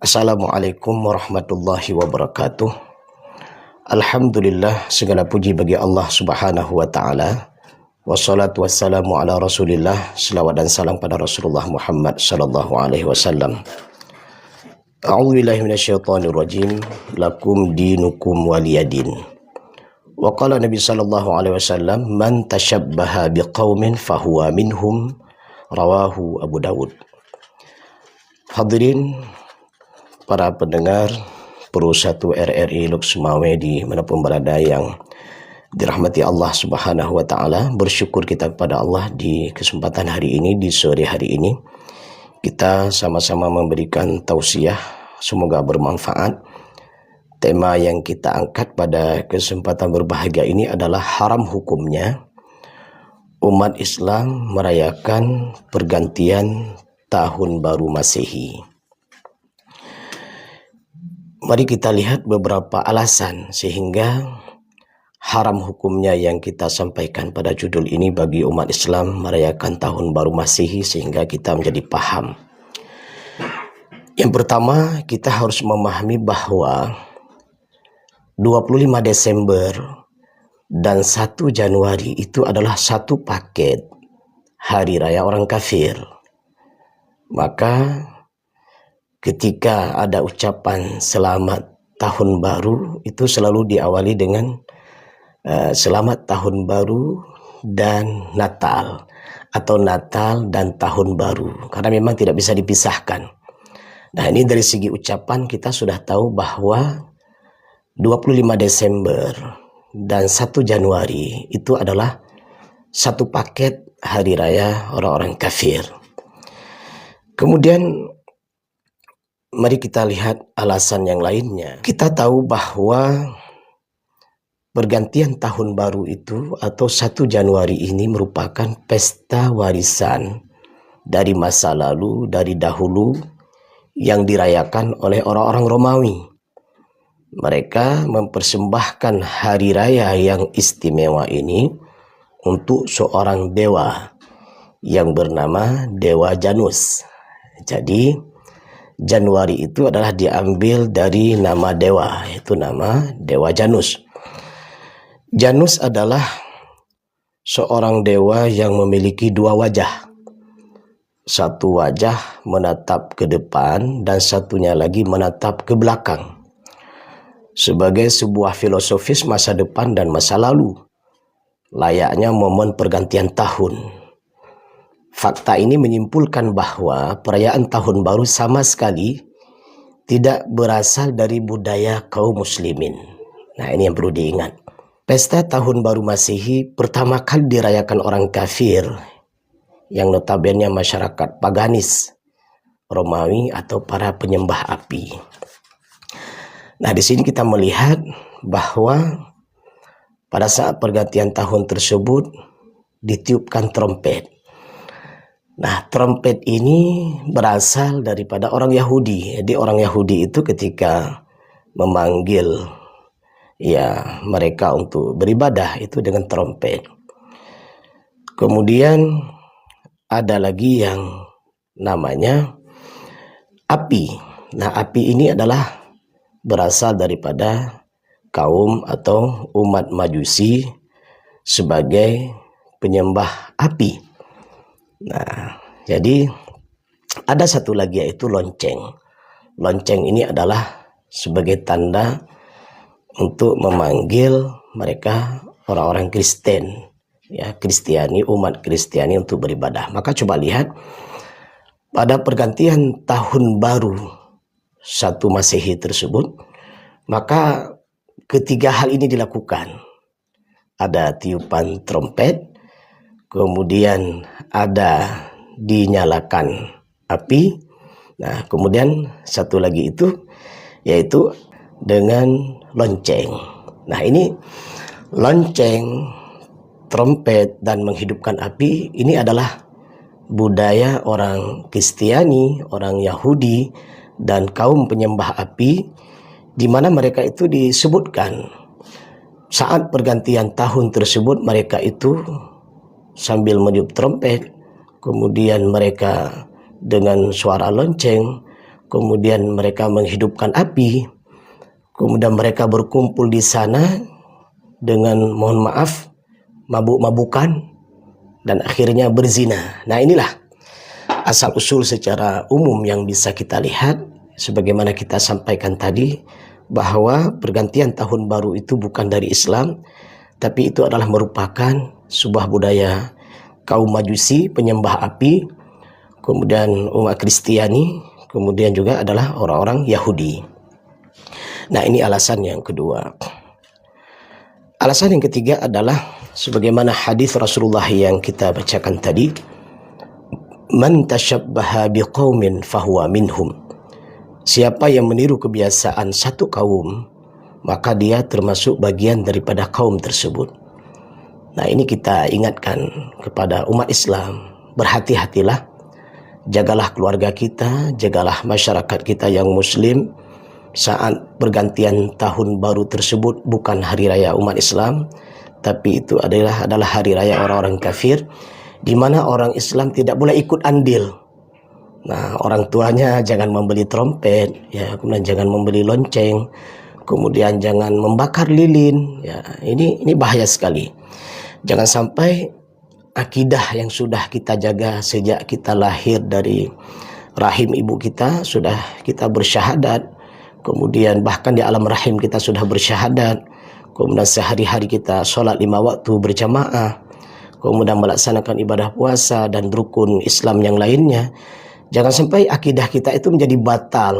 Assalamualaikum warahmatullahi wabarakatuh. Alhamdulillah, segala puji bagi Allah Subhanahu wa taala. Wassalatu wassalamu ala Rasulillah, selawat dan salam pada Rasulullah Muhammad sallallahu alaihi wasallam. A'udzubillahi minasyaitonir rajim. Lakum dinukum waliyadin. Wa qala Nabi sallallahu alaihi wasallam, man tashabbaha biqaumin fahuwa minhum. Rawahu Abu Dawud. Hadirin para pendengar Pro 1 RRI Lok Sumawe di manapun berada yang dirahmati Allah Subhanahu wa taala, bersyukur kita kepada Allah di kesempatan hari ini, di sore hari ini kita sama-sama memberikan tausiah, semoga bermanfaat. Tema yang kita angkat pada kesempatan berbahagia ini adalah haram hukumnya umat Islam merayakan pergantian Tahun Baru Masehi. Mari kita lihat beberapa alasan sehingga haram hukumnya yang kita sampaikan pada judul ini bagi umat Islam merayakan Tahun Baru Masehi, sehingga kita menjadi paham. Yang pertama, kita harus memahami bahwa 25 Desember dan 1 Januari itu adalah satu paket hari raya orang kafir. Maka ketika ada ucapan selamat tahun baru, itu selalu diawali dengan selamat tahun baru dan Natal, atau Natal dan tahun baru, karena memang tidak bisa dipisahkan. Nah, ini dari segi ucapan kita sudah tahu bahwa 25 Desember dan 1 Januari itu adalah satu paket hari raya orang-orang kafir. Kemudian mari kita lihat alasan yang lainnya. Kita tahu bahwa pergantian tahun baru itu atau 1 Januari ini merupakan pesta warisan dari masa lalu, dari dahulu, yang dirayakan oleh orang-orang Romawi. Mereka mempersembahkan hari raya yang istimewa ini untuk seorang dewa yang bernama Dewa Janus. Jadi Januari itu adalah diambil dari nama dewa, yaitu nama Dewa Janus. Janus adalah seorang dewa yang memiliki dua wajah. Satu wajah menatap ke depan dan satunya lagi menatap ke belakang, sebagai sebuah filosofis masa depan dan masa lalu, layaknya momen pergantian tahun. Fakta ini menyimpulkan bahwa perayaan tahun baru sama sekali tidak berasal dari budaya kaum muslimin. Nah, ini yang perlu diingat. Pesta tahun baru Masehi pertama kali dirayakan orang kafir, yang notabene masyarakat paganis Romawi atau para penyembah api. Nah, di sini kita melihat bahwa pada saat pergantian tahun tersebut ditiupkan trompet. Nah, trompet ini berasal daripada orang Yahudi. Jadi orang Yahudi itu ketika memanggil mereka untuk beribadah itu dengan trompet. Kemudian ada lagi yang namanya api. Nah, api ini adalah berasal daripada kaum atau umat Majusi sebagai penyembah api. Nah, jadi ada satu lagi, yaitu lonceng. Lonceng ini adalah sebagai tanda untuk memanggil mereka orang-orang Kristen, Kristiani, umat Kristiani untuk beribadah. Maka coba lihat pada pergantian tahun baru 1 Masehi tersebut, maka ketiga hal ini dilakukan. Ada tiupan trompet, kemudian ada dinyalakan api. Nah, kemudian satu lagi itu yaitu dengan lonceng. Nah, ini lonceng, trompet, dan menghidupkan api ini adalah budaya orang Kristiani, orang Yahudi, dan kaum penyembah api, di mana mereka itu disebutkan saat pergantian tahun tersebut mereka itu sambil meniup trompet, kemudian mereka dengan suara lonceng kemudian mereka menghidupkan api, kemudian mereka berkumpul di sana dengan, mohon maaf, mabuk-mabukan, dan akhirnya berzina. Nah, inilah asal-usul secara umum yang bisa kita lihat, sebagaimana kita sampaikan tadi, bahwa pergantian tahun baru itu bukan dari Islam, tapi itu adalah merupakan sebuah budaya kaum Majusi, penyembah api, kemudian umat Kristiani, kemudian juga adalah orang-orang Yahudi. Nah, ini alasan yang kedua. Alasan yang ketiga adalah sebagaimana hadis Rasulullah yang kita bacakan tadi, man tashabbaha biqaumin fahuwa minhum. Siapa yang meniru kebiasaan satu kaum, maka dia termasuk bagian daripada kaum tersebut. Nah, ini kita ingatkan kepada umat Islam, berhati-hatilah, jagalah keluarga kita, jagalah masyarakat kita yang muslim saat pergantian tahun baru tersebut bukan hari raya umat Islam, tapi itu adalah hari raya orang-orang kafir, di mana orang Islam tidak boleh ikut andil. Nah, orang tuanya jangan membeli trompet, ya, kemudian jangan membeli lonceng, kemudian jangan membakar lilin, ya, ini bahaya sekali. Jangan sampai akidah yang sudah kita jaga sejak kita lahir dari rahim ibu kita, sudah kita bersyahadat, kemudian bahkan di alam rahim kita sudah bersyahadat, kemudian sehari-hari kita sholat 5 waktu berjamaah, kemudian melaksanakan ibadah puasa dan rukun Islam yang lainnya. Jangan sampai akidah kita itu menjadi batal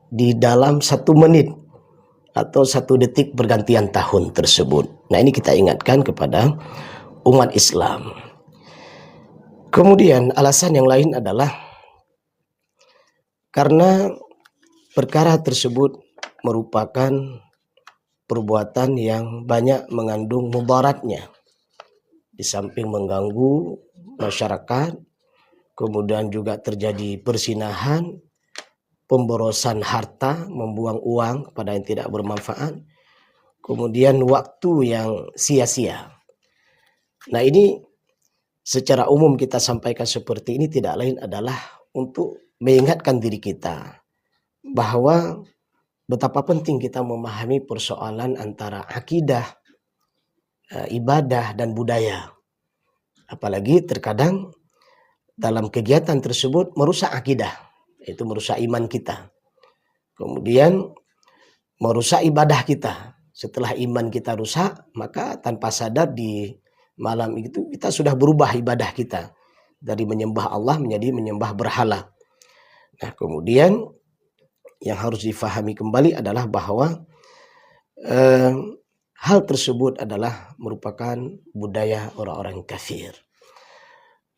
di dalam 1 menit atau 1 detik pergantian tahun tersebut. Nah, ini kita ingatkan kepada umat Islam. Kemudian alasan yang lain adalah karena perkara tersebut merupakan perbuatan yang banyak mengandung mudaratnya. Di samping mengganggu masyarakat, kemudian juga terjadi persinahan, pemborosan harta, membuang uang pada yang tidak bermanfaat, kemudian waktu yang sia-sia. Nah, ini secara umum kita sampaikan seperti ini tidak lain adalah untuk mengingatkan diri kita bahwa betapa penting kita memahami persoalan antara akidah, ibadah, dan budaya. Apalagi terkadang dalam kegiatan tersebut merusak akidah, yaitu merusak iman kita. Kemudian merusak ibadah kita. Setelah iman kita rusak, maka tanpa sadar di malam itu kita sudah berubah ibadah kita dari menyembah Allah menjadi menyembah berhala. Nah, kemudian yang harus difahami kembali adalah bahwa hal tersebut adalah merupakan budaya orang-orang kafir.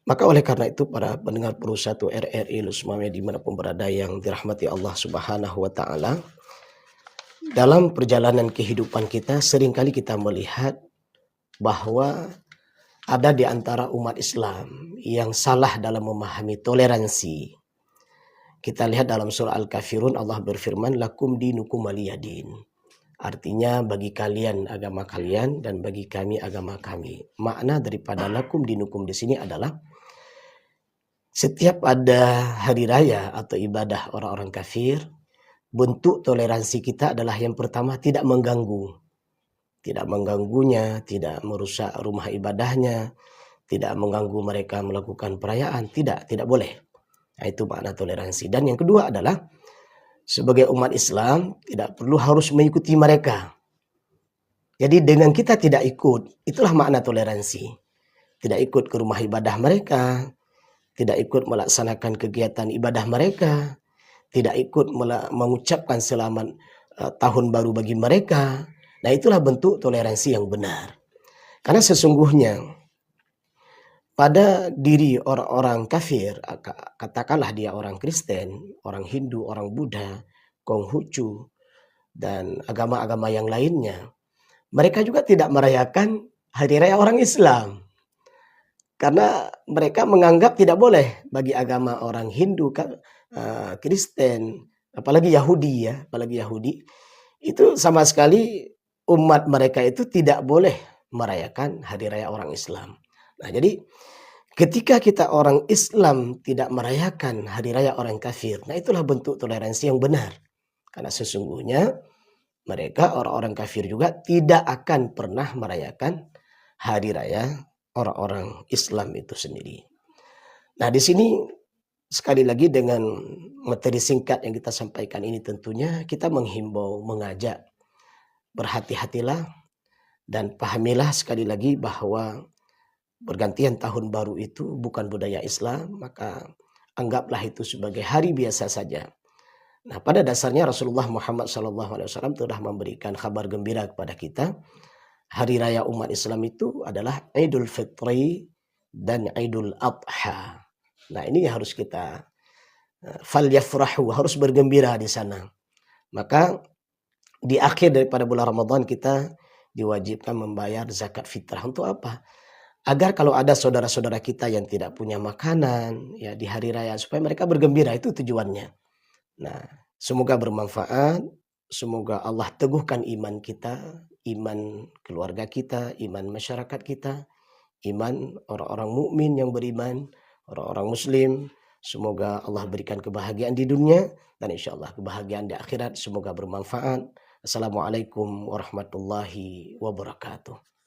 Maka oleh karena itu para pendengar Pro 1 RRI Lusmawiyah dimanapun berada yang dirahmati Allah Subhanahu wa Ta'ala, dalam perjalanan kehidupan kita seringkali kita melihat bahwa ada di antara umat Islam yang salah dalam memahami toleransi. Kita lihat dalam surah Al-Kafirun, Allah berfirman, lakum dinukum waliyadin. Artinya bagi kalian agama kalian dan bagi kami agama kami. Makna daripada lakum dinukum di sini adalah setiap ada hari raya atau ibadah orang-orang kafir, bentuk toleransi kita adalah yang pertama tidak mengganggu. Tidak mengganggunya, tidak merusak rumah ibadahnya, tidak mengganggu mereka melakukan perayaan, tidak boleh. Nah, itu makna toleransi. Dan yang kedua adalah sebagai umat Islam tidak perlu harus mengikuti mereka. Jadi dengan kita tidak ikut, itulah makna toleransi. Tidak ikut ke rumah ibadah mereka, tidak ikut melaksanakan kegiatan ibadah mereka, tidak ikut mengucapkan selamat tahun baru bagi mereka. Nah, itulah bentuk toleransi yang benar. Karena sesungguhnya pada diri orang-orang kafir, katakanlah dia orang Kristen, orang Hindu, orang Buddha, Konghucu, dan agama-agama yang lainnya, mereka juga tidak merayakan hari raya orang Islam. Karena mereka menganggap tidak boleh bagi agama orang Hindu, Kristen, apalagi Yahudi, itu sama sekali umat mereka itu tidak boleh merayakan hari raya orang Islam. Nah, jadi Ketika kita orang Islam tidak merayakan hari raya orang kafir, nah itulah bentuk toleransi yang benar. Karena sesungguhnya mereka orang-orang kafir juga tidak akan pernah merayakan hari raya orang-orang Islam itu sendiri. Nah, di sini sekali lagi dengan materi singkat yang kita sampaikan ini tentunya kita menghimbau, mengajak berhati-hatilah dan pahamilah sekali lagi bahwa pergantian tahun baru itu bukan budaya Islam, maka anggaplah itu sebagai hari biasa saja. Nah, pada dasarnya Rasulullah Muhammad SAW telah memberikan kabar gembira kepada kita. Hari raya umat Islam itu adalah Idul Fitri dan Idul Adha. Nah, ini harus kita falyafrahu, harus bergembira di sana. Maka di akhir daripada bulan Ramadan kita diwajibkan membayar zakat fitrah. Untuk apa? Agar kalau ada saudara-saudara kita yang tidak punya makanan ya di hari raya supaya mereka bergembira, itu tujuannya. Nah, semoga bermanfaat, semoga Allah teguhkan iman kita, iman keluarga kita, iman masyarakat kita, iman orang-orang mukmin yang beriman, orang-orang muslim. Semoga Allah berikan kebahagiaan di dunia dan insya Allah kebahagiaan di akhirat. Semoga bermanfaat. Assalamualaikum warahmatullahi wabarakatuh.